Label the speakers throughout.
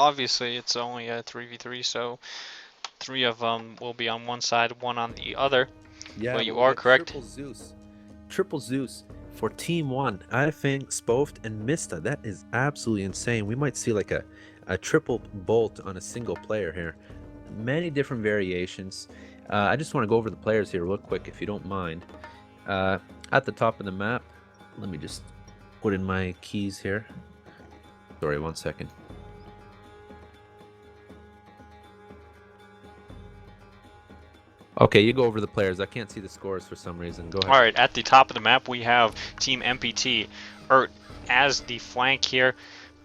Speaker 1: Obviously, it's only a 3v3, so 3 of them will be on one side, 1 on the other.
Speaker 2: Yeah,
Speaker 1: but you
Speaker 2: we
Speaker 1: are
Speaker 2: got
Speaker 1: correct.
Speaker 2: Triple Zeus. Triple Zeus for Team 1. I think Spoft and Mista. That is absolutely insane. We might see like a triple bolt on a single player here. Many different variations. I just want to go over the players here real quick, if you don't mind. At the top of the map, let me just put in my keys here. Sorry, 1 second. Okay, you go over the players. I can't see the scores for some reason. Go ahead.
Speaker 1: Alright, at the top of the map, we have Team MPT. As the flank here,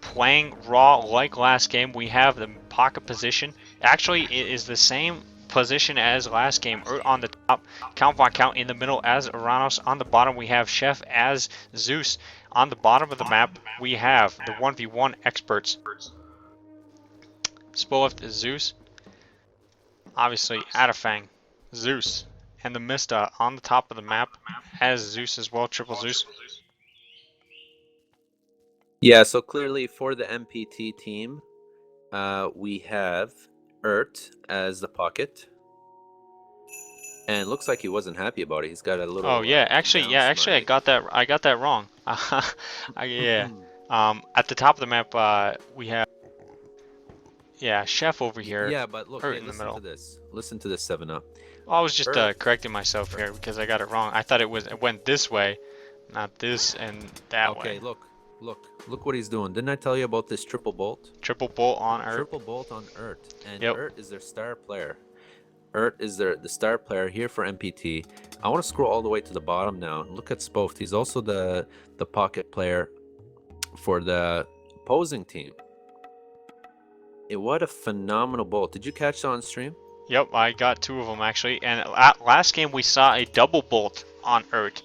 Speaker 1: playing raw like last game. We have the pocket position. Actually, it is the same position as last game. On the top, Count Von Count in the middle as Uranus. On the bottom, we have Chef as Zeus. On the bottom of the map, we have the 1v1 experts. Spoleft is Zeus. Obviously, Adafang, Zeus. And the Mista on the top of the map as Zeus as well, triple Zeus.
Speaker 2: Yeah, so clearly for the MPT team, we have as the pocket. And it looks like he wasn't happy about it. He's got a little.
Speaker 1: Oh yeah, actually, I got that wrong. Yeah. At the top of the map, we have Chef over here.
Speaker 2: Yeah, but look, hey,
Speaker 1: in the middle.
Speaker 2: To this. Listen to this, 7-Up.
Speaker 1: Well, I was just correcting myself here because I got it wrong. I thought it went this way, not this and that way.
Speaker 2: Okay, look what he's doing. Didn't I tell you about this triple bolt?
Speaker 1: Triple bolt on Ert.
Speaker 2: Triple bolt on Ert, and Ert is their star player. Ert is the star player here for MPT. I want to scroll all the way to the bottom now. Look at Spoft. He's also the pocket player for the opposing team. What a phenomenal bolt. Did you catch that on stream?
Speaker 1: Yep, I got 2 of them actually. And last game we saw a double bolt on Ert.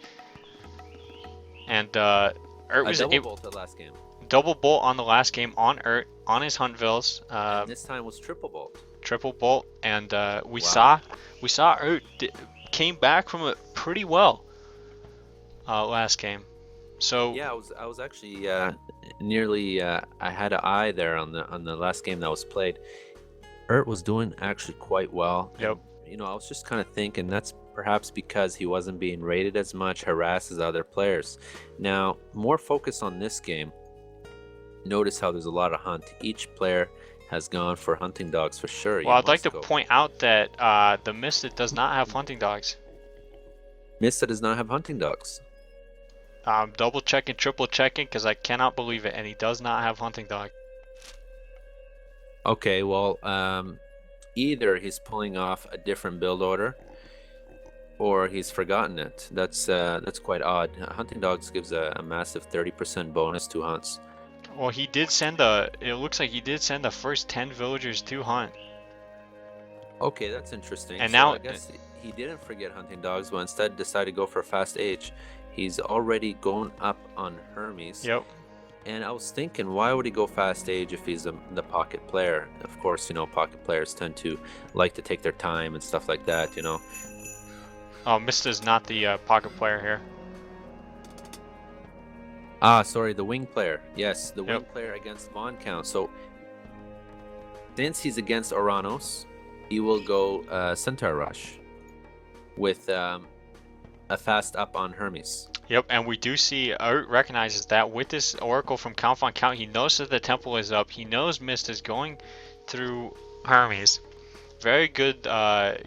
Speaker 1: And Ert was
Speaker 2: double bolt the last game.
Speaker 1: Double bolt on the last game on Ert on his Huntvilles.
Speaker 2: And this time was triple bolt.
Speaker 1: Triple bolt, and we saw Ert came back from it pretty well last game. So
Speaker 2: yeah, I was actually nearly I had an eye there on the last game that was played. Ert was doing actually quite well.
Speaker 1: Yep.
Speaker 2: And, I was just kind of thinking that's perhaps because he wasn't being rated as much, harassed as other players. Now, more focus on this game. Notice how there's a lot of hunt. Each player has gone for hunting dogs for sure.
Speaker 1: Well, I'd like to point out that the Misted does not have hunting dogs.
Speaker 2: Misted does not have hunting dogs.
Speaker 1: Double checking, triple checking, because I cannot believe it, and he does not have hunting dog.
Speaker 2: Okay, well, either he's pulling off a different build order, or he's forgotten it. That's quite odd. Hunting dogs gives a massive 30% bonus to hunts.
Speaker 1: Well, he did send it looks like he did send the first 10 villagers to hunt.
Speaker 2: Okay, that's interesting.
Speaker 1: And so now
Speaker 2: I guess he didn't forget hunting dogs, but instead decided to go for a fast age. He's already going up on Hermes.
Speaker 1: Yep.
Speaker 2: And I was thinking, why would he go fast age if he's the pocket player? Of course, pocket players tend to like to take their time and stuff like that,
Speaker 1: Oh, Mista's not the pocket player here.
Speaker 2: Ah, sorry, the wing player. Yes, the wing player against Von Count. So, since he's against Oranos, he will go Centaur Rush with a fast up on Hermes.
Speaker 1: Yep, and we do see Ert recognizes that with this Oracle from Count Von Count. He knows that the temple is up. He knows Mist is going through Hermes. Very good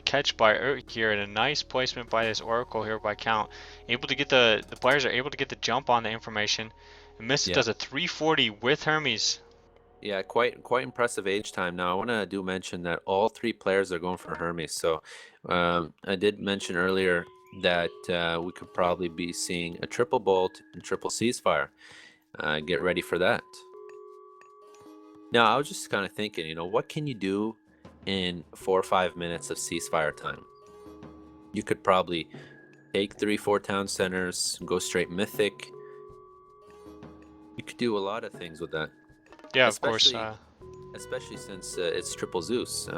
Speaker 1: catch by Ert here, and a nice placement by this Oracle here by Count. Able to get the players are able to get the jump on the information. And Mist does a 340 with Hermes.
Speaker 2: Yeah, quite impressive age time. Now I want to mention that all 3 players are going for Hermes. So I did mention earlier that we could probably be seeing a triple bolt and triple ceasefire. Get ready for that. Now I was just kind of thinking, what can you do in 4 or 5 minutes of ceasefire time? You could probably take 3-4 town centers, go straight mythic. You could do a lot of things with that.
Speaker 1: Yeah, of course.
Speaker 2: Especially since it's triple Zeus.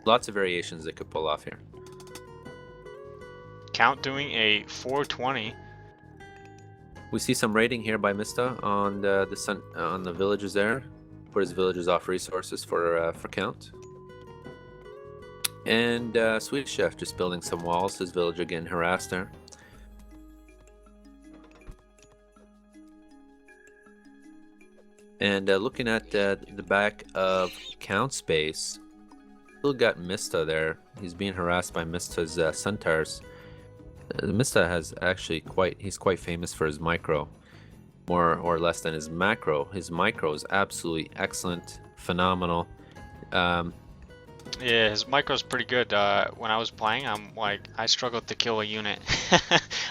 Speaker 2: Lots of variations they could pull off here.
Speaker 1: Count doing a 420.
Speaker 2: We see some raiding here by Mista on the villagers there. put his villagers off resources for Count. And Swedish Chef just building some walls. His villager getting harassed there. And looking at the back of Count's base, still got Mista there. He's being harassed by Mista's centaurs. Mista has actually he's quite famous for his micro, more or less than his macro. His micro is absolutely excellent, phenomenal.
Speaker 1: Yeah, his micro's pretty good. When I was playing, I struggled to kill a unit.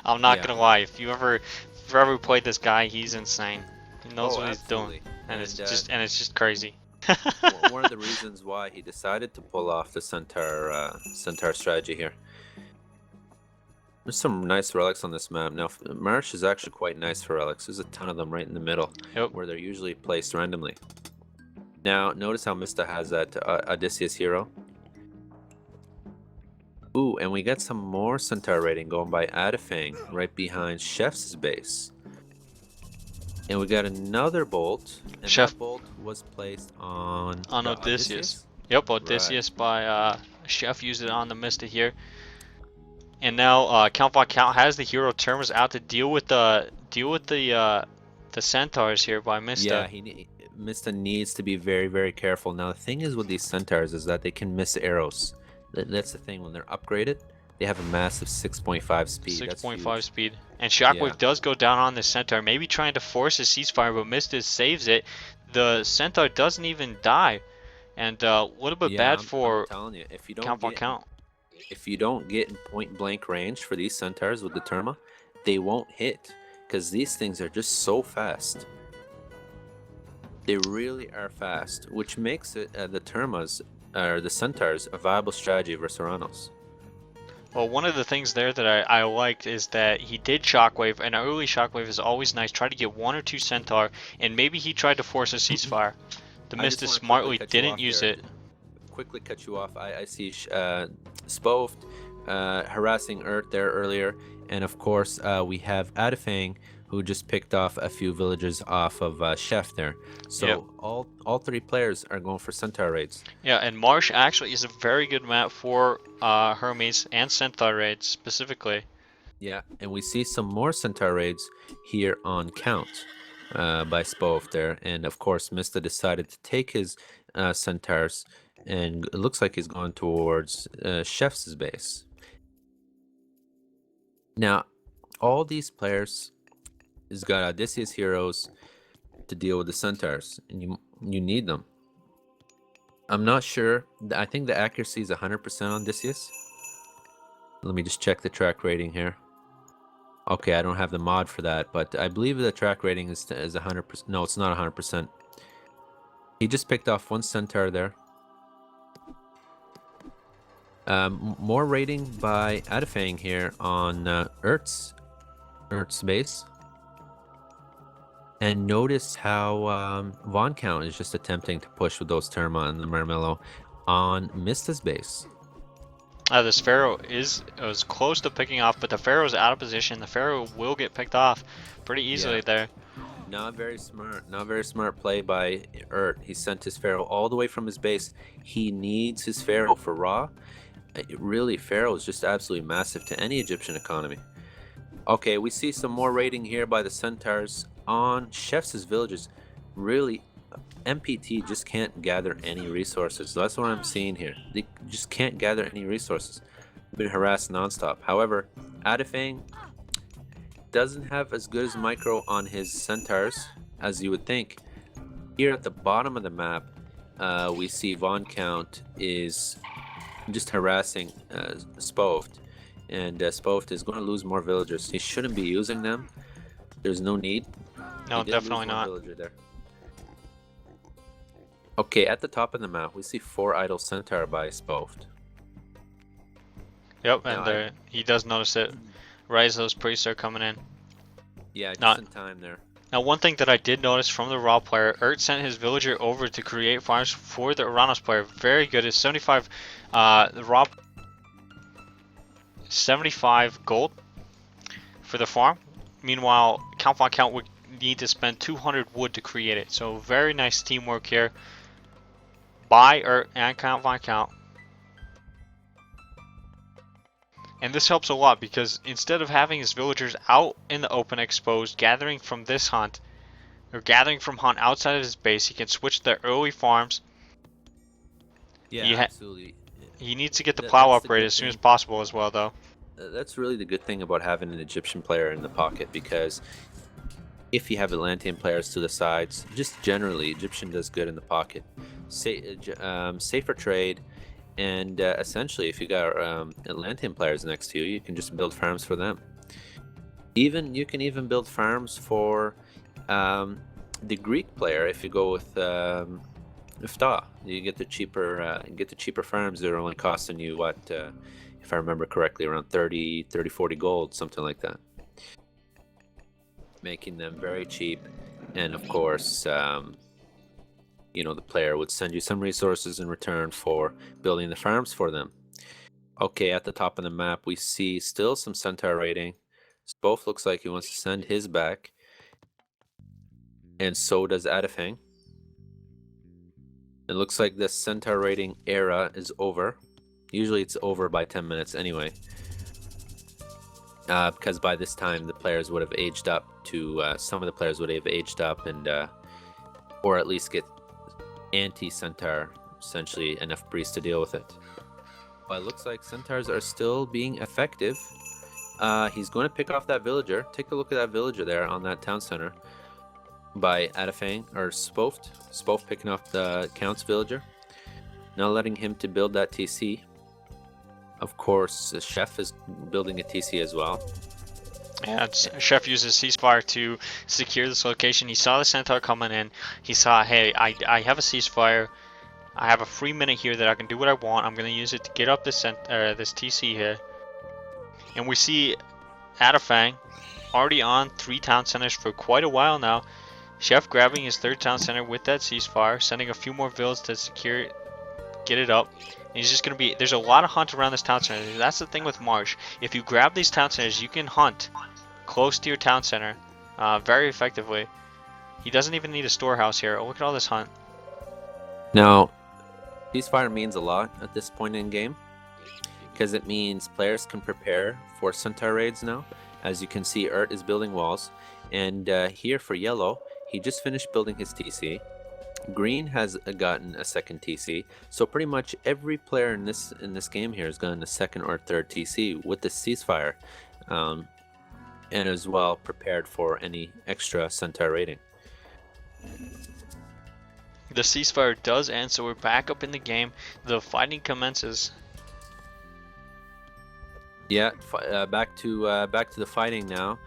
Speaker 1: I'm not gonna lie. If you ever played this guy, he's insane. He knows what he's doing, and it's just crazy.
Speaker 2: One of the reasons why he decided to pull off the centaur strategy here. There's some nice relics on this map. Now, Marsh is actually quite nice for relics. There's a ton of them right in the middle, where they're usually placed randomly. Now, notice how Mista has that Odysseus hero. Ooh, and we get some more centaur raiding going by Adafang right behind Chef's base. And we got another bolt, and that bolt was placed on
Speaker 1: Odysseus. Yep, Odysseus by Chef used it on the Mista here. And now Count Von Count has the hero terminals out to deal with the centaurs here by Mista.
Speaker 2: Yeah, Mista needs to be very, very careful. Now the thing is with these centaurs is that they can miss arrows. That's the thing. When they're upgraded, they have a massive 6.5 speed.
Speaker 1: 6.5 speed. And Shockwave does go down on the centaur, maybe trying to force a ceasefire, but Mista saves it. The centaur doesn't even die, and a little bit bad for
Speaker 2: I'm telling you, if you don't
Speaker 1: Count Von Count.
Speaker 2: If you don't get in point blank range for these centaurs with the Terma, they won't hit, because these things are just so fast. They really are fast, which makes it the Termas or the centaurs a viable strategy versus Oranos.
Speaker 1: Well, one of the things there that I liked is that he did Shockwave, and an early Shockwave is always nice. Try to get 1 or 2 centaur, and maybe he tried to force a ceasefire. The Mista smartly didn't use it.
Speaker 2: Quickly cut you off. I see Spoved harassing Earth there earlier, and of course we have Adafang, who just picked off a few villagers off of Chef there. So all 3 players are going for centaur raids. Yeah,
Speaker 1: and Marsh actually is a very good map for Hermes and centaur raids specifically.
Speaker 2: Yeah, and we see some more centaur raids here on Count by Spove there, and of course Mista decided to take his centaurs, and it looks like he's going towards Chef's base. Now, all these players has got Odysseus heroes to deal with the centaurs, and you need them. I'm not sure. I think the accuracy is 100% on Odysseus. Let me just check the track rating here. Okay, I don't have the mod for that, but I believe the track rating is 100%. No, it's not 100%. He just picked off 1 centaur there. More rating by Adafang here on Ert's base. And notice how Von Count is just attempting to push with those Terma and the Marmello on Mista's base.
Speaker 1: This Pharaoh was close to picking off, but the Pharaoh's out of position. The Pharaoh will get picked off pretty easily there.
Speaker 2: Not very smart. Not very smart play by Ert. He sent his Pharaoh all the way from his base. He needs his Pharaoh for raw. Really, Pharaoh is just absolutely massive to any Egyptian economy. Okay, we see some more raiding here by the centaurs on Chef's villages. Really, MPT just can't gather any resources. That's what I'm seeing here. They just can't gather any resources. They've been harassed nonstop. However, Adafang doesn't have as good as micro on his centaurs as you would think. Here at the bottom of the map, we see Von Count is just harassing Spoved. And Spoved is going to lose more villagers. He shouldn't be using them. There's no need.
Speaker 1: No, definitely not.
Speaker 2: There. Okay, at the top of the map, we see 4 idle centaur by Spoved.
Speaker 1: Yep, and he does notice it. Right as those priests are coming in.
Speaker 2: Yeah, just in time there.
Speaker 1: Now, one thing that I did notice from the raw player, Ert sent his villager over to create farms for the Oranos player. Very good. It's 75. The raw 75 gold for the farm. Meanwhile, Count Von Count would need to spend 200 wood to create it. So very nice teamwork here. Buy and count. And this helps a lot because instead of having his villagers out in the open exposed, gathering from this hunt, or gathering from hunt outside of his base, he can switch to early farms.
Speaker 2: Yeah, absolutely.
Speaker 1: He needs to get the plow upgrade as soon as possible as well, though.
Speaker 2: That's really the good thing about having an Egyptian player in the pocket, because if you have Atlantean players to the sides, just generally, Egyptian does good in the pocket. Safer trade, and essentially, if you got Atlantean players next to you, you can just build farms for them. You can even build farms for the Greek player if you go with Ifta. You get the cheaper farms that are only costing you what, if I remember correctly, around 30, 40 gold, something like that. Making them very cheap, and of course, you know, the player would send you some resources in return for building the farms for them. Okay, at the top of the map, we see still some Centaur raiding. Both looks like he wants to send his back, and so does Adafang. It looks like the Centaur raiding era is over. Usually it's over by 10 minutes anyway. Because by this time the players would have aged up to, some of the players would have aged up and, or at least get anti-Centaur, essentially enough breeze to deal with it. But it looks like Centaurs are still being effective. He's going to pick off that villager. Take a look at that villager there on that town center by Adafang, or Spoft. Spoft picking off the Count's villager. Now letting him to build that TC. Of course, the Chef is building a TC as well.
Speaker 1: Yeah, Chef uses Ceasefire to secure this location. He saw the Centaur coming in. He saw, hey, I have a Ceasefire. I have a free minute here that I can do what I want. I'm going to use it to get up this TC here. And we see Adafang already on 3 town centers for quite a while now. Chef grabbing his 3rd town center with that Ceasefire, sending a few more villas to secure it, get it up. And he's just going to be, there's a lot of hunt around this town center. That's the thing with Marsh. If you grab these town centers, you can hunt close to your town center very effectively. He doesn't even need a storehouse here. Oh, look at all this hunt.
Speaker 2: Now, Ceasefire means a lot at this point in game, because it means players can prepare for Centaur raids now. As you can see, Ert is building walls, and here for yellow, he just finished building his TC. Green has gotten a 2nd TC, so pretty much every player in this game here has gotten a 2nd or 3rd TC with the Ceasefire, and as well prepared for any extra Centaur raiding.
Speaker 1: The Ceasefire does end, so we're back up in the game. The fighting commences.
Speaker 2: Yeah, back to the fighting now.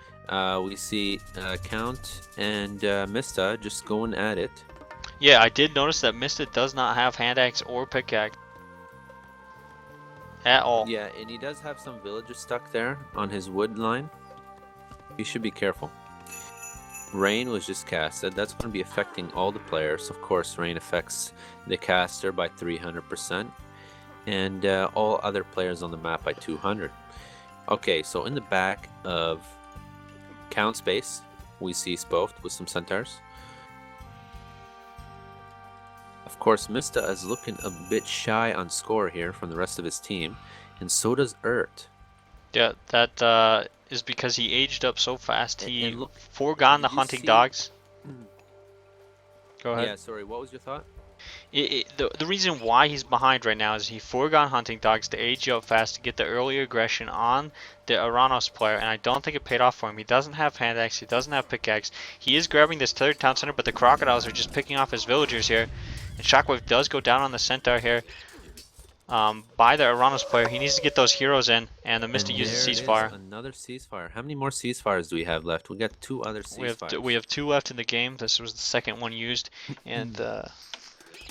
Speaker 2: We see Count and Mista just going at it.
Speaker 1: Yeah, I did notice that Mista does not have hand axe or pickaxe at all.
Speaker 2: Yeah, and he does have some villagers stuck there on his wood line. You should be careful. Rain was just casted. That's going to be affecting all the players. Of course, rain affects the caster by 300%, and all other players on the map by 200. Okay, so in the back of Count's base, we see Spoft with some Centaurs. Of course, Mista is looking a bit shy on score here from the rest of his team, and so does Ert.
Speaker 1: Yeah, that is because he aged up so fast. He foregone the hunting dogs. Go ahead.
Speaker 2: Yeah, sorry, what was your thought?
Speaker 1: The reason why he's behind right now is he foregone hunting dogs to age up fast to get the early aggression on the Aranos player, and I don't think it paid off for him. He doesn't have hand axe, he doesn't have pickaxe. He is grabbing this 3rd town center, but the crocodiles are just picking off his villagers here. And Shockwave does go down on the Centaur here by the Aranos player. He needs to get those heroes in, and the Mista uses Ceasefire.
Speaker 2: Another Ceasefire. How many more Ceasefires do we have left? We got 2 other Ceasefires.
Speaker 1: We have 2 left in the game. This was the 2nd one used, and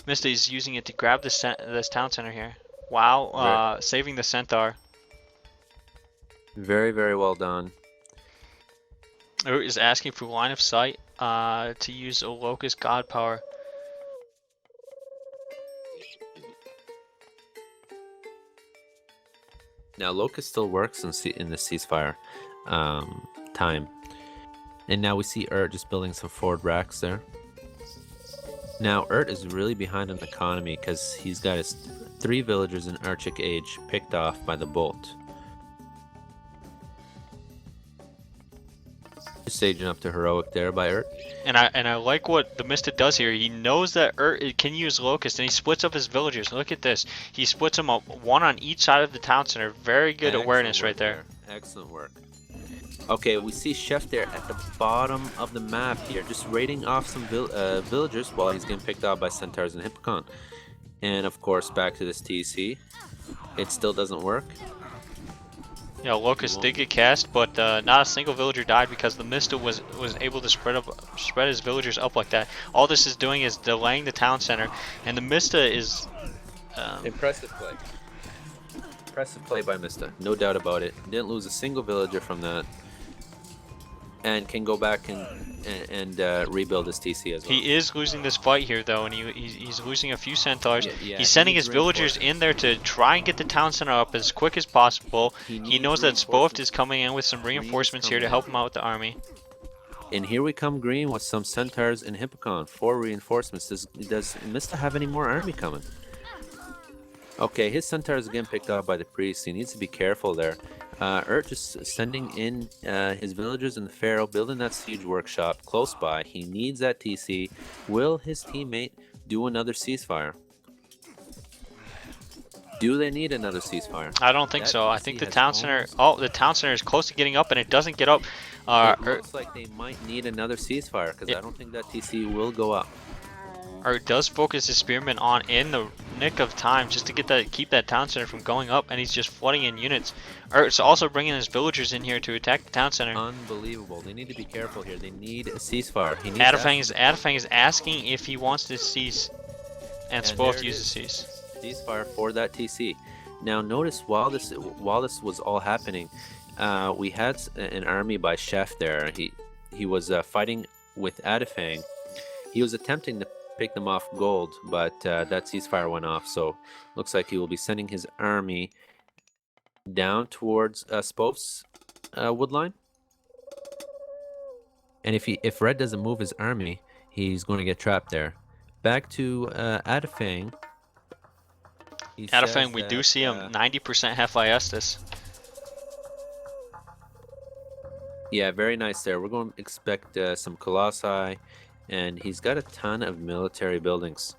Speaker 1: Mista is using it to grab this town center here. Wow, saving the Centaur.
Speaker 2: Very, very well done.
Speaker 1: Ert is asking for line of sight to use a Locust God Power.
Speaker 2: Now, Locust still works in the Ceasefire time. And now we see Urt just building some forward racks there. Now Urt is really behind on economy because he's got his 3 villagers in Arctic Age picked off by the bolt. Staging up to heroic there by Urt.
Speaker 1: And I like what the Mista does here. He knows that Urt can use Locust, and he splits up his villagers. Look at this. He splits them up, one on each side of the town center. Very good awareness right there.
Speaker 2: Excellent work. Okay, we see Chef there at the bottom of the map here, just raiding off some villagers while he's getting picked off by Centaurs and Hippocon. And of course, back to this TC. It still doesn't work.
Speaker 1: Yeah, Locust did get cast, but not a single villager died because the Mista was able to spread his villagers up like that. All this is doing is delaying the town center, and the Mista is
Speaker 2: impressive play. Impressive play by Mista, no doubt about it. Didn't lose a single villager from that, and can go back and rebuild his TC as well.
Speaker 1: He is losing this fight here though, and he's losing a few centaurs.
Speaker 2: Yeah,
Speaker 1: he's sending his villagers in there to try and get the town center up as quick as possible. He knows that Spoft is coming in with some reinforcements here to help him out with the army.
Speaker 2: And here we come green with some Centaurs and Hippocon. 4 reinforcements. Does Mista have any more army coming? Okay, his Centaurs again picked off by the priest. He needs to be careful there. Urt just sending in his villagers in the Pharaoh, building that siege workshop close by. He needs that TC. Will his teammate do another ceasefire? Do they need another ceasefire?
Speaker 1: I don't think so. I think the town center. Oh, the town center is close to getting up, and it doesn't get up.
Speaker 2: It looks like they might need another ceasefire because I don't think that TC will go up.
Speaker 1: Urt does focus his spearmen on in the nick of time just to keep that town center from going up, and he's just flooding in units. Urt's also bringing his villagers in here to attack the town center.
Speaker 2: Unbelievable. They need to be careful here. They need a ceasefire.
Speaker 1: Adafang is asking if he wants to cease, and Spoft uses cease.
Speaker 2: Ceasefire for that TC. Now notice while this was all happening, we had an army by Chef there. He was fighting with Adafang. He was attempting to pick them off gold, but that ceasefire went off, so looks like he will be sending his army down towards Spoft's woodline. And if Red doesn't move his army, he's going to get trapped there. Back to Adafang.
Speaker 1: Adafang, we do see him 90% Hephaestus.
Speaker 2: Yeah, very nice there. We're going to expect some Colossi, and he's got a ton of military buildings.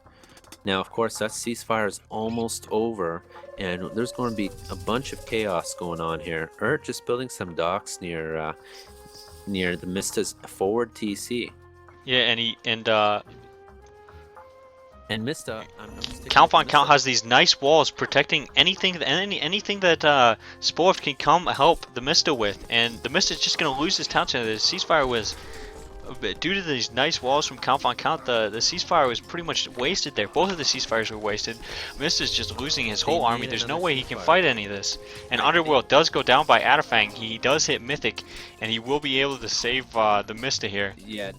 Speaker 2: Now, of course, that ceasefire is almost over, and there's going to be a bunch of chaos going on here. Urt just building some docks near the Mista's forward TC.
Speaker 1: Yeah,
Speaker 2: and Mista,
Speaker 1: Count on Count has these nice walls protecting anything that Spoft can come help the Mista with, and the Mista's just going to lose his town center. The ceasefire was, due to these nice walls from Count on Count, the ceasefire was pretty much wasted there. Both of the ceasefires were wasted. Mista's just losing his whole army. There's no way he can fight any of this. And Underworld does go down by Adafang. He does hit Mythic, and he will be able to save the Mista here.
Speaker 2: Yeah.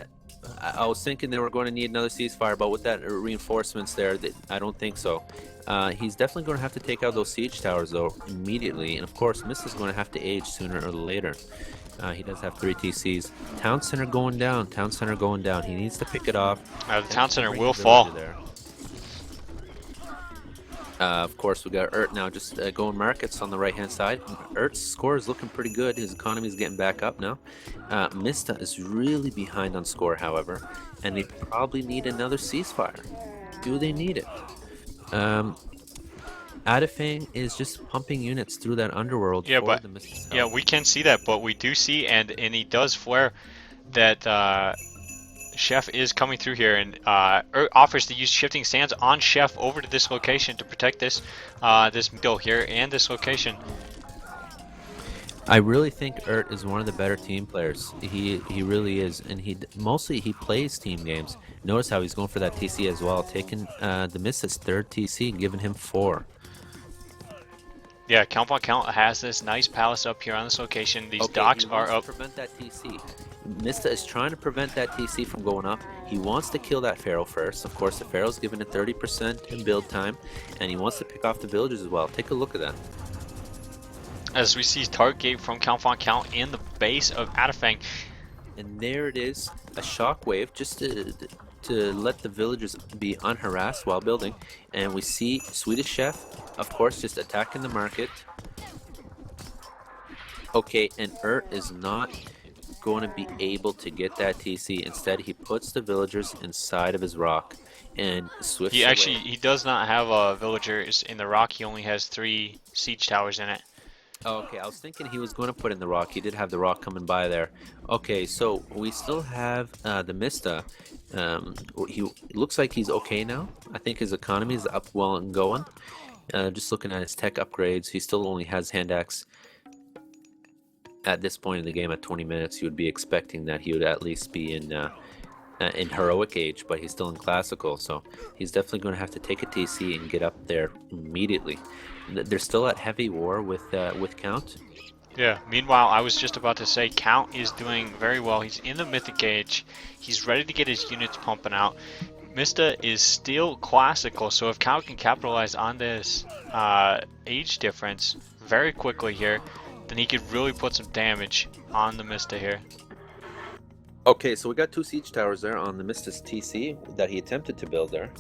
Speaker 2: I was thinking they were going to need another ceasefire, but with that reinforcements there, I don't think so. He's definitely going to have to take out those siege towers, though, immediately. And, of course, Mista's going to have to age sooner or later. He does have 3 TCs. Town center going down. Town center going down. He needs to pick it off.
Speaker 1: The town center will fall.
Speaker 2: There. Of course, we got Urt now just going markets on the right-hand side. Urt's score is looking pretty good. His economy is getting back up now. Mista is really behind on score, however, and they probably need another ceasefire. Do they need it? Adafang is just pumping units through that Underworld.
Speaker 1: Yeah,
Speaker 2: for
Speaker 1: but
Speaker 2: the Mista's help.
Speaker 1: yeah, we can see that, but we do see, and he does flare that Chef is coming through here, and offers to use shifting sands on Chef over to this location to protect this middle here and this location.
Speaker 2: I really think Urt is one of the better team players. He really is, and he plays team games. Notice how he's going for that TC as well, taking the Mista's 3rd TC, giving him 4.
Speaker 1: Yeah, Count on Count has this nice palace up here on this location. These docks are up.
Speaker 2: To prevent that TC. Mista is trying to prevent that TC from going up. He wants to kill that Pharaoh first. Of course, the Pharaoh's given it 30% in build time, and he wants to pick off the villagers as well. Take a look at that.
Speaker 1: As we see target gate from Count on Count in the base of Adafang.
Speaker 2: And there it is, a shockwave just to let the villagers be unharassed while building. And we see Swedish Chef, of course, just attacking the market. Okay, and is not going to be able to get that TC. Instead, he puts the villagers inside of his rock and swifts away.
Speaker 1: He does not have villagers in the rock. He only has 3 siege towers in it.
Speaker 2: Oh, okay, I was thinking he was going to put in the rock. He did have the rock coming by there. Okay, so we still have the Mista. He looks like he's okay now. I think his economy is up well and going. Just looking at his tech upgrades, he still only has hand axe. At this point in the game, at 20 minutes, you would be expecting that he would at least be in heroic age, but he's still in classical, so he's definitely going to have to take a TC and get up there immediately. They're still at heavy war with Count.
Speaker 1: Yeah, meanwhile, I was just about to say Count is doing very well. He's in the mythic age. He's ready to get his units pumping out. Mista is still classical, so if Count can capitalize on this age difference very quickly here, then he could really put some damage on the Mista here.
Speaker 2: Okay, so we got 2 siege towers there on the Mista's TC that he attempted to build there.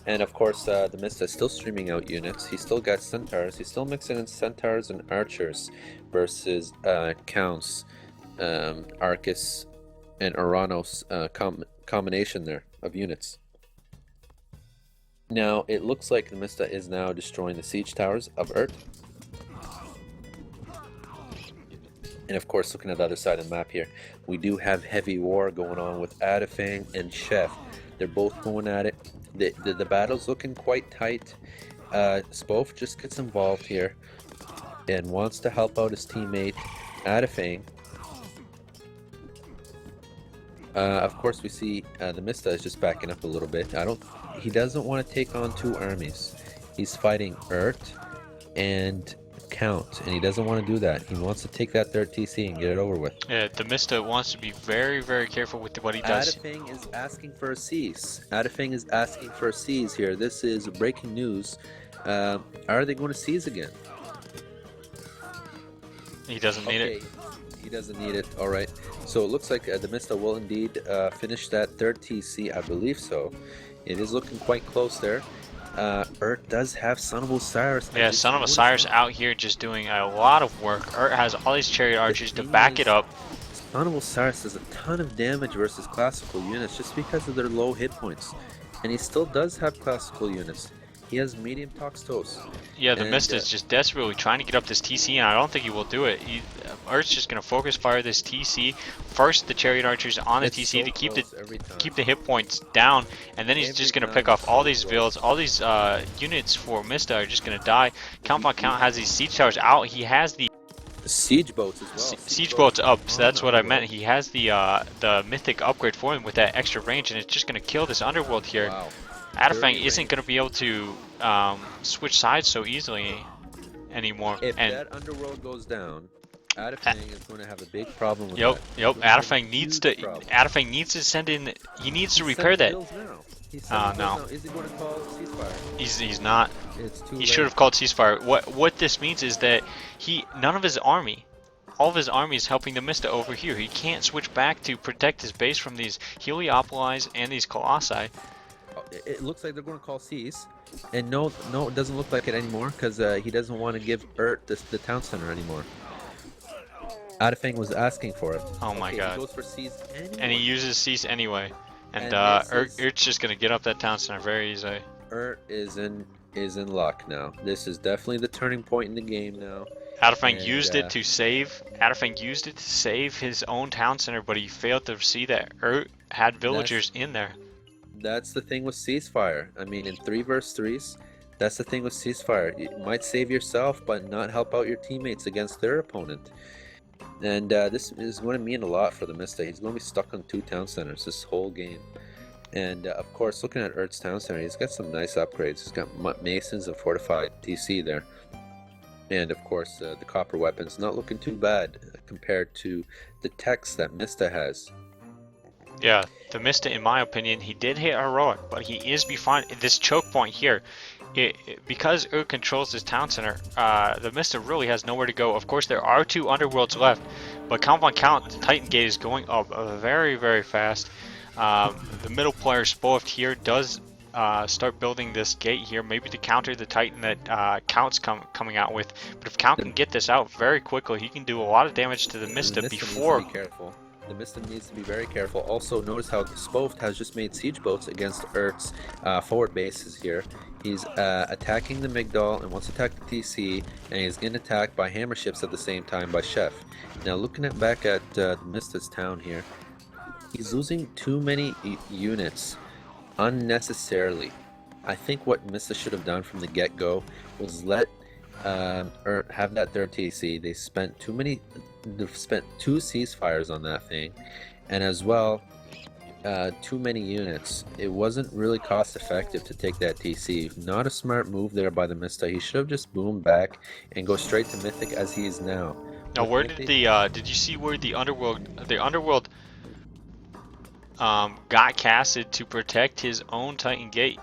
Speaker 2: And of course, the Mista is still streaming out units. He still got Centaurs. He's still mixing in Centaurs and Archers versus Counts, Arcus, and Oranos combination there of units. Now, it looks like the Mista is now destroying the siege towers of Urt. And of course, looking at the other side of the map here, we do have heavy war going on with Adafang and Chef. They're both going at it. The battle's looking quite tight. Spof just gets involved here and wants to help out his teammate Adafang. Of course, we see the Mista is just backing up a little bit. He doesn't want to take on 2 armies. He's fighting Urt and Count, and he doesn't want to do that. He wants to take that 3rd TC and get it over with.
Speaker 1: Yeah, the Mista wants to be very, very careful with what he does.
Speaker 2: Adafang is asking for a seize. Adafang is asking for a seize here. This is breaking news. Are they going to seize again?
Speaker 1: He doesn't need it.
Speaker 2: He doesn't need it. All right. So it looks like the Mista will indeed finish that 3rd TC. I believe so. It is looking quite close there. Urt does have Son of Osiris.
Speaker 1: Yeah, Son of Osiris out here just doing a lot of work. Urt has all these chariot archers to back it up.
Speaker 2: Son of Osiris does a ton of damage versus classical units just because of their low hit points. And he still does have classical units. He has medium Toxtos.
Speaker 1: Yeah, the Mista is just desperately trying to get up this TC, and I don't think he will do it. Urt's just going to focus fire this TC. First, the chariot archers on the TC to keep the hit points down, and then he's just going to pick off all these builds. All these units for Mista are just going to die. Count has these siege towers out. He has the
Speaker 2: siege boats as well.
Speaker 1: Siege boats up, so that's what I meant. He has the mythic upgrade for him with that extra range, and it's just going to kill this Underworld here.
Speaker 2: Wow.
Speaker 1: Adafang isn't going to be able to switch sides so easily anymore.
Speaker 2: If that Underworld goes down, Adafang is going to have a big problem with that.
Speaker 1: Yep. Adafang needs to send in. He needs to repair that. No.
Speaker 2: Is he going to call Ceasefire?
Speaker 1: He's not.
Speaker 2: It's too
Speaker 1: He
Speaker 2: late.
Speaker 1: should have called Ceasefire. What this means is that none of his army. All of his army is helping the Mista over here. He can't switch back to protect his base from these Heliopolis and these Colossi.
Speaker 2: It looks like they're going to call Cease, and no, it doesn't look like it anymore because he doesn't want to give Urt the town center anymore. Adafang was asking for it.
Speaker 1: Oh my god!
Speaker 2: He goes for Cease anyway.
Speaker 1: And he uses Cease anyway, and Urt's just gonna get up that town center very easily.
Speaker 2: Urt is in luck now. This is definitely the turning point in the game now.
Speaker 1: Adafang used it to save. Adafang used it to save his own town center, but he failed to see that Urt had villagers in there.
Speaker 2: That's the thing with Ceasefire. I mean, in 3 vs 3s, that's the thing with Ceasefire. You might save yourself, but not help out your teammates against their opponent. And this is going to mean a lot for the Mista. He's going to be stuck on 2 town centers this whole game. And of course, looking at Urt's town center, he's got some nice upgrades. He's got Masons and Fortified TC there. And of course, the copper weapons not looking too bad compared to the techs that Mista has.
Speaker 1: Yeah, the Mista, in my opinion, he did hit heroic, but he is behind this choke point here. Because Ur controls this town center, the Mista really has nowhere to go. Of course, there are 2 Underworlds left, but count on count, the Titan Gate is going up very, very fast. The middle player, Spoift, here does start building this gate here, maybe to counter the Titan that Count's coming out with. But if Count can get this out very quickly, he can do a lot of damage to the Mista before.
Speaker 2: Needs to be careful. The Mista needs to be very careful. Also, notice how Spoift has just made siege boats against Urt's forward bases here. He's attacking the Migdal and wants to attack the TC, and he's getting attacked by hammer ships at the same time by Chef. Now, looking back at the Mista's town here, he's losing too many units unnecessarily. I think what Mista should have done from the get-go was let Urt have that third TC. They've spent 2 ceasefires on that thing, and as well too many units. It wasn't really cost effective to take that TC. Not a smart move there by the Mista. He should have just boomed back and go straight to Mythic as he is now.
Speaker 1: Now, where did did you see where the Underworld got casted to protect his own Titan Gate?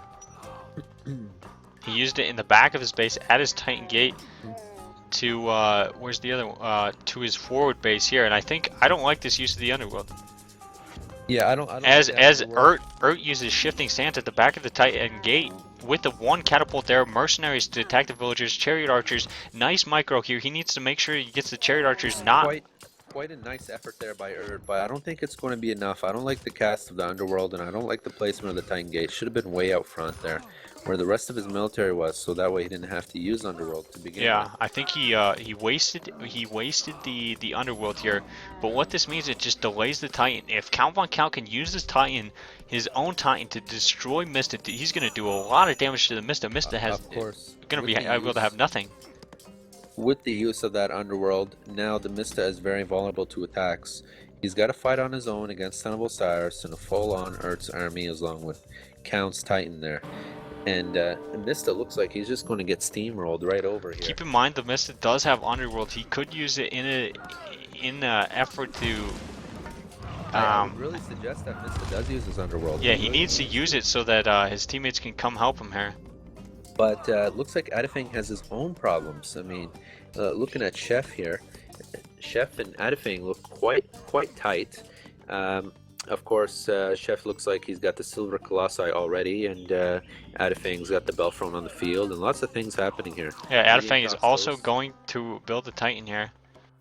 Speaker 1: He used it in the back of his base at his Titan Gate to where's the other one? To his forward base here, and I don't like this use of the Underworld.
Speaker 2: Yeah, I don't.
Speaker 1: As Urt uses shifting stance at the back of the Titan Gate with the 1 catapult there, mercenaries to attack the villagers, chariot archers, nice micro here. He needs to make sure he gets the chariot archers not.
Speaker 2: Quite a nice effort there by Urt, but I don't think it's going to be enough. I don't like the cast of the Underworld, and I don't like the placement of the Titan Gate. Should have been way out front there, where the rest of his military was, so that way he didn't have to use Underworld to begin with.
Speaker 1: Yeah, I think he wasted the Underworld here, but what this means, it just delays the Titan. If Count Von Count can use this Titan, his own Titan, to destroy Mista, he's going to do a lot of damage to the Mista. Mista has going to be able to have nothing.
Speaker 2: With the use of that Underworld, now the Mista is very vulnerable to attacks. He's got to fight on his own against Son of Osiris and a full-on Urt's army along with Count's Titan there. And Mista looks like he's just going to get steamrolled right over here.
Speaker 1: Keep in mind, the Mista does have Underworld. He could use it in an effort to...
Speaker 2: I would really suggest that Mista does use his Underworld.
Speaker 1: Yeah, he needs to use it so that his teammates can come help him here.
Speaker 2: But looks like Adifang has his own problems. I mean, looking at Chef here, Chef and Adifang look quite tight. Of course, Chef looks like he's got the Silver Colossi already, and Adifang's got the Belthrone on the field, and lots of things happening here.
Speaker 1: Yeah, Adifang is also going to build the Titan here.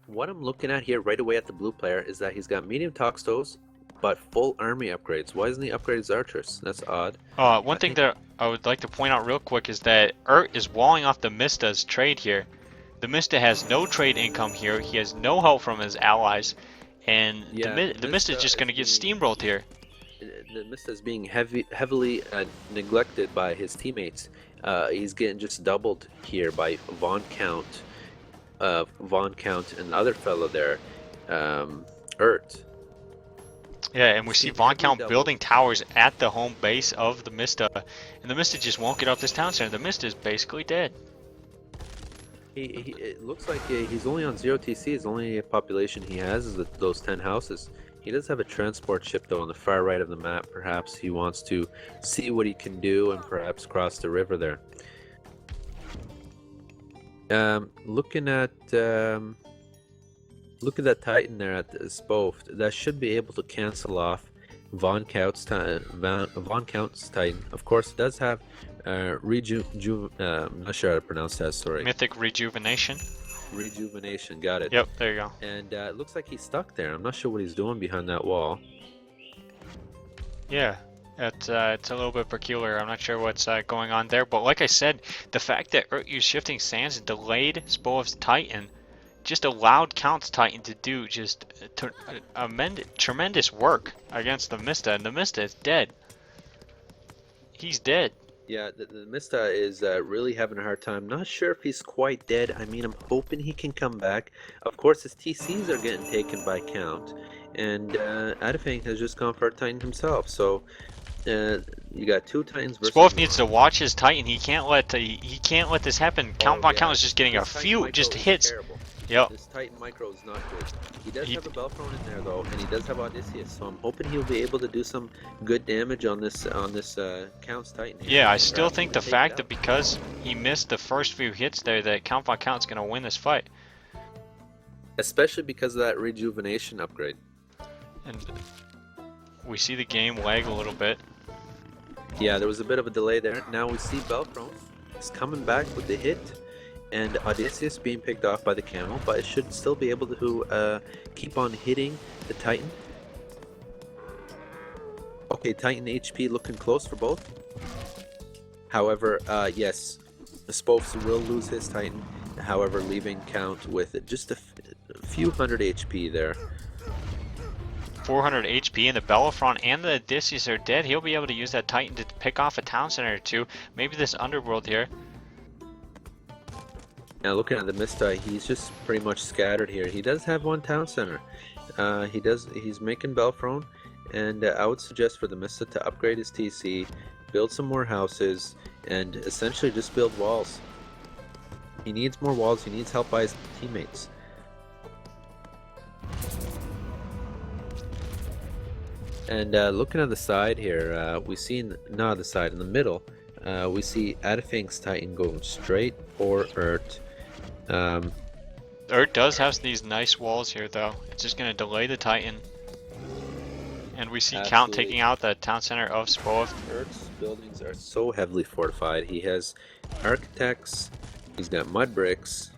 Speaker 2: What I'm looking at here right away at the blue player is that he's got medium Toxtos, but full army upgrades. Why isn't he upgraded his archers? That's odd.
Speaker 1: One thing that I would like to point out real quick is that Urt is walling off the Mista's trade here. The Mista has no trade income here. He has no help from his allies, and the Mista is just going to get steamrolled here.
Speaker 2: The Mista is being heavily neglected by his teammates. He's getting just doubled here by Von Count, and the other fellow there, Urt.
Speaker 1: Yeah, and we see Von Count building towers at the home base of the Mista, and the Mista just won't get off this town center. The Mista is basically dead.
Speaker 2: It looks like he's only on 0 TC. His only population he has is those 10 houses. He does have a transport ship though on the far right of the map. Perhaps he wants to see what he can do and perhaps cross the river there. Looking at look at that Titan there at the Spoift. That should be able to cancel off Von Count's Titan. Of course, it does have I'm not sure how to pronounce that. Sorry.
Speaker 1: Mythic Rejuvenation.
Speaker 2: Rejuvenation. Got it.
Speaker 1: Yep. There you go.
Speaker 2: And it looks like he's stuck there. I'm not sure what he's doing behind that wall.
Speaker 1: Yeah. It's a little bit peculiar. I'm not sure what's going on there. But like I said, the fact that Urt used Shifting Sands and delayed Spoift's Titan just allowed Count's Titan to do just tremendous work against the Mista, and the Mista is dead. He's dead.
Speaker 2: Yeah, the Mista is really having a hard time. Not sure if he's quite dead. I mean, I'm hoping he can come back. Of course, his TCs are getting taken by Count, and Adifang has just gone for a Titan himself. So you got 2 Titans versus.
Speaker 1: Spoift needs to watch his Titan. He can't let this happen. Count Von Count is just getting a few just hits.
Speaker 2: Terrible.
Speaker 1: Yep.
Speaker 2: This Titan micro is not good. He does have a Belfron in there though, and he does have Odysseus, so I'm hoping he'll be able to do some good damage on this Count's Titan here.
Speaker 1: Yeah, I still
Speaker 2: Perhaps
Speaker 1: think
Speaker 2: even
Speaker 1: the
Speaker 2: take it
Speaker 1: fact that
Speaker 2: out.
Speaker 1: because he missed the first few hits there, that Count Von Count's gonna win this fight.
Speaker 2: Especially because of that rejuvenation upgrade.
Speaker 1: And we see the game lag a little bit.
Speaker 2: Yeah, there was a bit of a delay there. Now we see Belfron is coming back with the hit, and Odysseus being picked off by the camel, but it should still be able to keep on hitting the Titan. Okay, Titan HP looking close for both. However, yes, Spofs will lose his Titan, however, leaving Count with just a few hundred HP there.
Speaker 1: 400 HP, and the Bellerophon and the Odysseus are dead. He'll be able to use that Titan to pick off a town center or two. Maybe this Underworld here.
Speaker 2: Now looking at the Mista, he's just pretty much scattered here. He does have one town center. He's making Belfron, and I would suggest for the Mista to upgrade his TC, build some more houses, and essentially just build walls. He needs more walls. He needs help by his teammates. And looking at the side here, we see not the side, in the middle, we see Adafing's Titan going straight for Urt.
Speaker 1: Urt does have these nice walls here, though. It's just going to delay the Titan. And we see Count taking out the town center of Spov.
Speaker 2: Urt's buildings are so heavily fortified. He has architects, he's got mud bricks,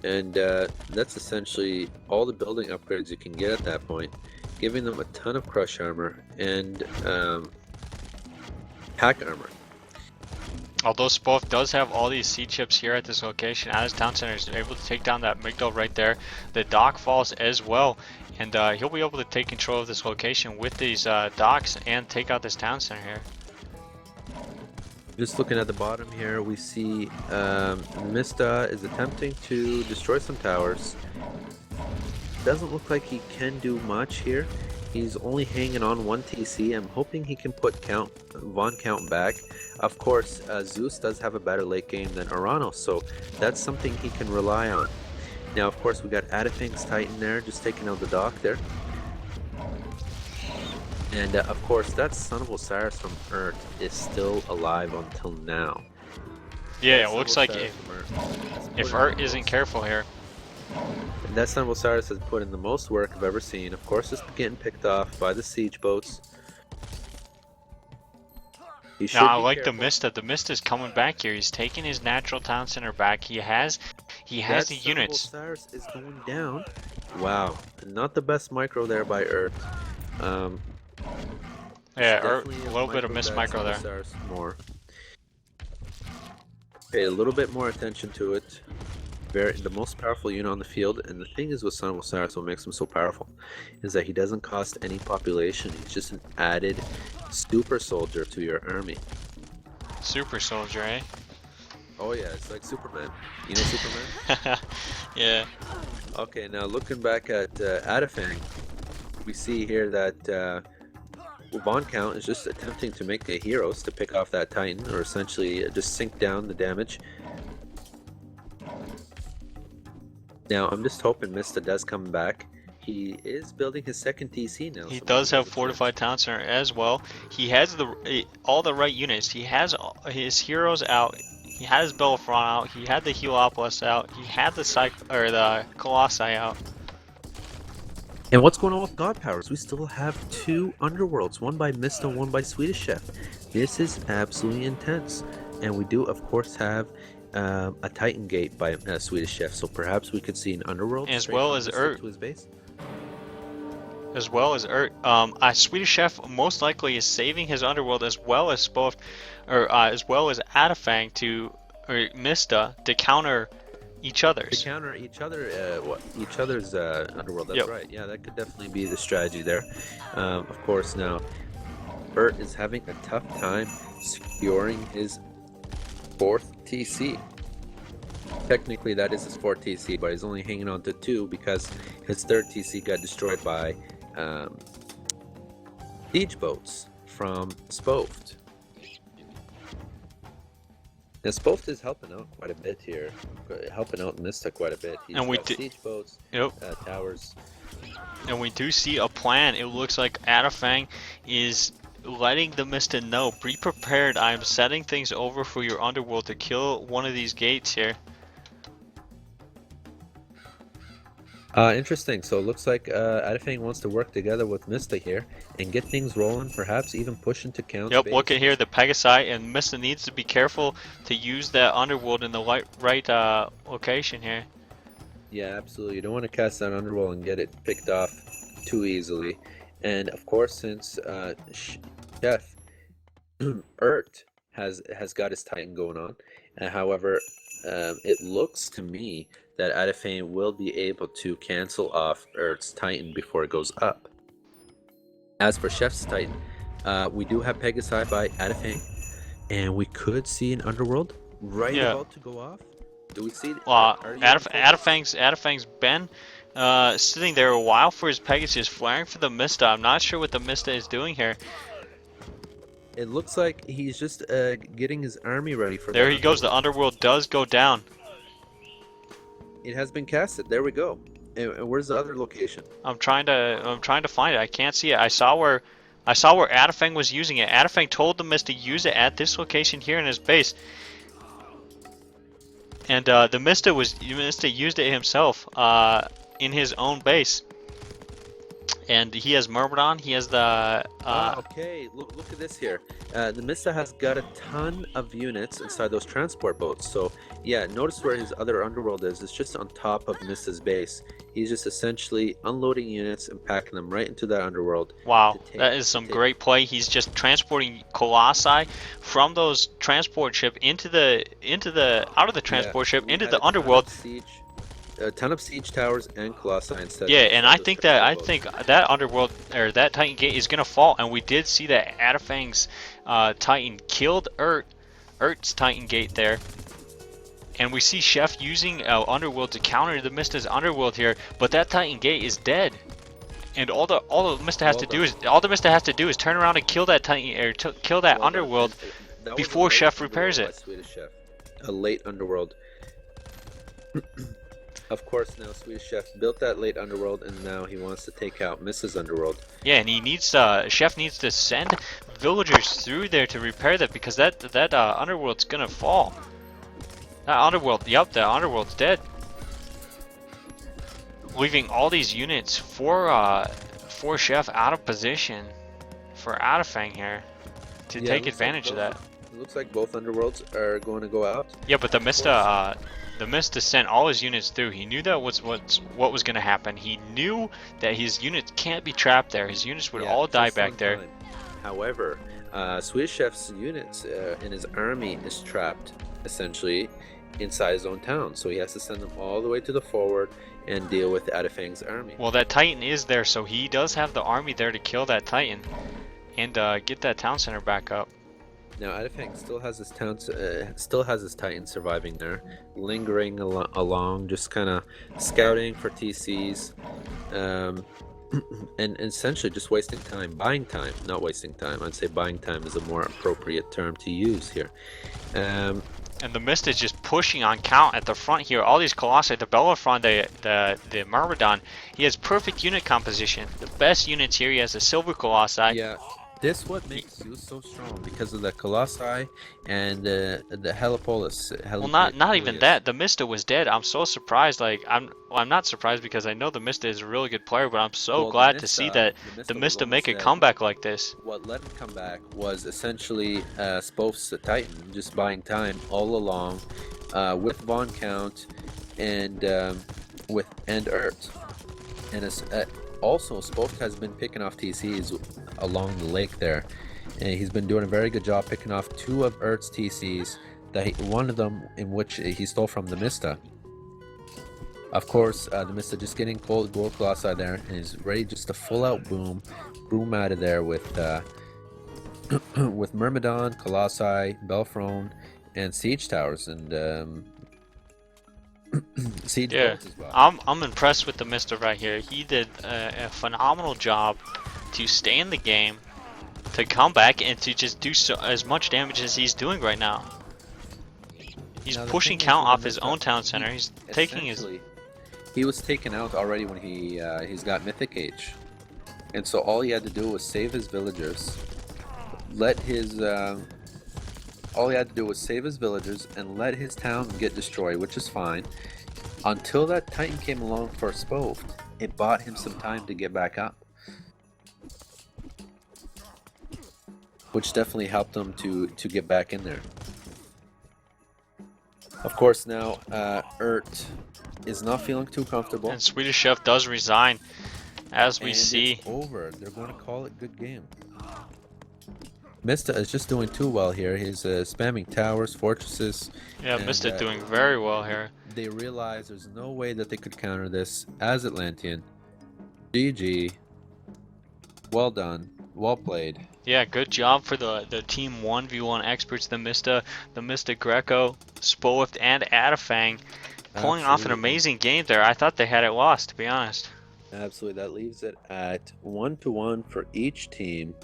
Speaker 2: and that's essentially all the building upgrades you can get at that point, giving them a ton of crush armor and pack armor.
Speaker 1: Although Spov does have all these sea chips here at this location, as town center is able to take down that Migdal right there. The dock falls as well, and he'll be able to take control of this location with these docks and take out this town center here.
Speaker 2: Just looking at the bottom here, we see Mista is attempting to destroy some towers. Doesn't look like he can do much here. He's only hanging on one TC. I'm hoping he can put Von Count back. Of course, Zeus does have a better late game than Uranus, so that's something he can rely on. Now, of course, we got Adafing's Titan there, just taking out the dock there. And of course, that son of Osiris from Urt is still alive until now.
Speaker 1: Yeah, it looks like if Urt isn't careful here.
Speaker 2: And that son of Osiris has put in the most work I've ever seen. Of course, it's getting picked off by the siege boats.
Speaker 1: Now, I like the Mista. The Mista is coming back here. He's taking his natural town center back. He has the units.
Speaker 2: That Osiris is going down. Wow, not the best micro there by Urt.
Speaker 1: Yeah, Urt, a little bit of missed micro there.
Speaker 2: More. Pay a little bit more attention to it. The most powerful unit on the field, and the thing is with Son of Osiris, what makes him so powerful is that he doesn't cost any population. He's just an added super soldier to your army.
Speaker 1: Super soldier, eh?
Speaker 2: Oh yeah, it's like Superman. You know Superman?
Speaker 1: Yeah.
Speaker 2: Okay, now looking back at Adafang, we see here that Von Count is just attempting to make the heroes to pick off that Titan, or essentially just sink down the damage. Now, I'm just hoping Mista does come back. He is building his second TC now.
Speaker 1: He does have fortified town center as well. He has all the right units. He has his heroes out. He has Bellerophon out. He had the Heliopolis out. He had the Colossi out.
Speaker 2: And what's going on with God Powers? We still have two Underworlds, one by Mista, one by Swedish Chef. This is absolutely intense. And we do, of course, have a Titan Gate by Swedish Chef, so perhaps we could see an Underworld
Speaker 1: as well as Urt.
Speaker 2: To his base.
Speaker 1: As well as Urt. Swedish Chef most likely is saving his Underworld as well as both, as well as Adafang or Mista to counter each other's.
Speaker 2: To counter each other's Underworld. That's right. Yeah, that could definitely be the strategy there. Of course, now Urt is having a tough time securing his fourth TC. Technically that is his fourth TC, but he's only hanging on to two because his third TC got destroyed by siege boats from Spofed. Now, Spoft is helping out quite a bit here, helping out Mista quite a bit. He's
Speaker 1: And we
Speaker 2: got siege boats,
Speaker 1: Yep.
Speaker 2: towers.
Speaker 1: And we do see a plan. It looks like Adafang is letting the Mista know, be prepared. I'm setting things over for your Underworld to kill one of these gates here.
Speaker 2: Interesting. So it looks like Adafang wants to work together with Mista here and get things rolling, perhaps even push into count
Speaker 1: Yep,
Speaker 2: space.
Speaker 1: look at here, the Pegasi, and Mista needs to be careful to use that Underworld in the right location here.
Speaker 2: Yeah, absolutely. You don't want to cast that Underworld and get it picked off too easily. And of course, since Chef has got his Titan going on, however, it looks to me that Adafang will be able to cancel off Earth's Titan before it goes up. As for Chef's Titan, we do have Pegasi by Adafang, and we could see an Underworld about to go off. Do we see?
Speaker 1: Adafang's been sitting there a while for his Pegasus, flaring for the Mista. I'm not sure what the Mista is doing here.
Speaker 2: It looks like he's just getting his army ready for.
Speaker 1: There he goes. The Underworld does go down.
Speaker 2: It has been casted. There we go. And where's the other location?
Speaker 1: I'm trying to find it. I can't see it. I saw where Adafang was using it. Adafang told the Mista to use it at this location here in his base. And the Mista used it himself in his own base. And he has Myrmidon. He has the.
Speaker 2: Okay, look at this here. The Mista has got a ton of units inside those transport boats. So yeah, notice where his other Underworld is. It's just on top of Mista's base. He's just essentially unloading units and packing them right into that Underworld.
Speaker 1: Wow, that is some great play. He's just transporting Colossi from those transport ship out of the transport ship into the Underworld.
Speaker 2: A ton of siege towers and Colossi instead.
Speaker 1: Yeah, and I think that Underworld or that Titan gate is gonna fall, and we did see that Adafang's Titan killed Ert's Titan gate there. And we see Chef using Underworld to counter the Mista's Underworld here, but that Titan gate is dead. And all the Mista has to do is turn around and kill that Titan or kill that Underworld before Chef repairs it.
Speaker 2: Swedish Chef, a late Underworld. Of course, now Swedish Chef built that late Underworld, and now he wants to take out Mrs. Underworld.
Speaker 1: Yeah, and he needs Chef needs to send villagers through there to repair that, because that Underworld's gonna fall. That Underworld's dead. Leaving all these units for Chef out of position for Adafang here to take advantage of that.
Speaker 2: It looks like both Underworlds are going to go out.
Speaker 1: Yeah, but the Mista sent all his units through. He knew that what was going to happen. He knew that his units can't be trapped there. His units would all die back there.
Speaker 2: However, Swedish Chef's units and his army is trapped essentially inside his own town, so he has to send them all the way to the forward and deal with Adafang's army.
Speaker 1: Well, that Titan is there, so he does have the army there to kill that Titan and get that town center back up.
Speaker 2: Now Adafang still has his Titan surviving there, lingering along, just kind of scouting for TCs, and essentially just wasting time, buying time, not wasting time. I'd say buying time is a more appropriate term to use here.
Speaker 1: And the Mist is just pushing on count at the front here. All these Colossi, the Bellerophon, the Myrmidon, he has perfect unit composition. The best units here, he has the Silver Colossi.
Speaker 2: Yeah. This what makes you so strong, because of the Colossi and the Helipolis.
Speaker 1: Well, not even that. The Mista was dead. I'm so surprised. Like I'm not surprised because I know the Mista is a really good player, but I'm so glad to see that the Mista make a comeback like this.
Speaker 2: What let him come back was essentially Spoft's Titan just buying time all along with Von Count and with Ert, and also Spoft has been picking off TCs along the lake there, and he's been doing a very good job picking off 2 of Ert's TCs, one of them in which he stole from the Mista. Of course, the Mista just getting gold Colossi there, and he's ready just to full out boom out of there with with Myrmidon, Colossi, Belfrone, and siege towers, and siege boats as well.
Speaker 1: I'm impressed with the Mista right here. He did a phenomenal job to stay in the game, to come back, and to just do as much damage as he's doing right now. He's
Speaker 2: Now, the
Speaker 1: pushing
Speaker 2: thing is
Speaker 1: count
Speaker 2: with
Speaker 1: off
Speaker 2: the
Speaker 1: his
Speaker 2: Mista,
Speaker 1: own town center. He's taking his...
Speaker 2: essentially, he was taken out already when he's got Mythic Age. And so all he had to do was save his villagers, let his... all he had to do was save his villagers and let his town get destroyed, which is fine. Until that Titan came along for Spove, it bought him some time to get back up. Which definitely helped him to get back in there. Of course, now Ert is not feeling too comfortable.
Speaker 1: And Swedish Chef does resign, as we
Speaker 2: and
Speaker 1: see.
Speaker 2: It's over. They're going to call it good game. Mista is just doing too well here. He's spamming towers, fortresses.
Speaker 1: Yeah, Mista doing very well here.
Speaker 2: They realize there's no way that they could counter this as Atlantean. GG. Well done. Well played.
Speaker 1: Yeah, good job for the team 1v1 experts, the Mista Greco, Spoift, and Adafang, pulling off an amazing game there. I thought they had it lost, to be honest.
Speaker 2: Absolutely. That leaves it at 1-1 for each team.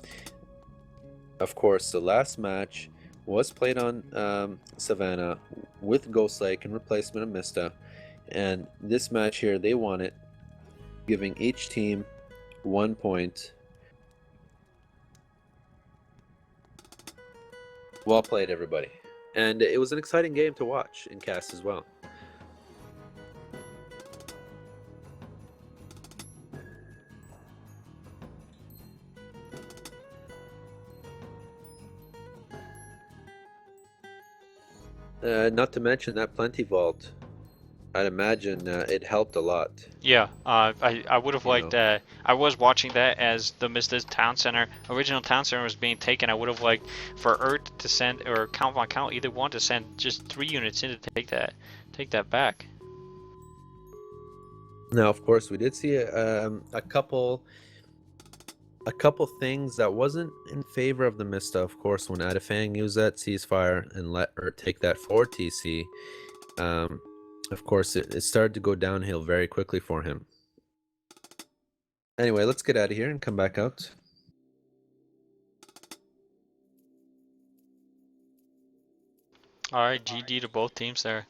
Speaker 2: Of course, the last match was played on Savannah with Ghost Lake in replacement of Mista. And this match here, they won it, giving each team 1 point. Well played, everybody. And it was an exciting game to watch in cast as well. Not to mention that Plenty Vault. I'd imagine it helped a lot.
Speaker 1: Yeah, I would have liked that. I was watching that as the Mista's town center, original town center was being taken. I would have liked for Ert to send, or Count Von Count, either one to send just 3 units in to take that back.
Speaker 2: Now, of course, we did see a couple things that wasn't in favor of the Mista. Of course, when Adafang used that Ceasefire and let Ert take that 4 TC, of course, it started to go downhill very quickly for him. Anyway, let's get out of here and come back out.
Speaker 1: Alright, GG to both teams there.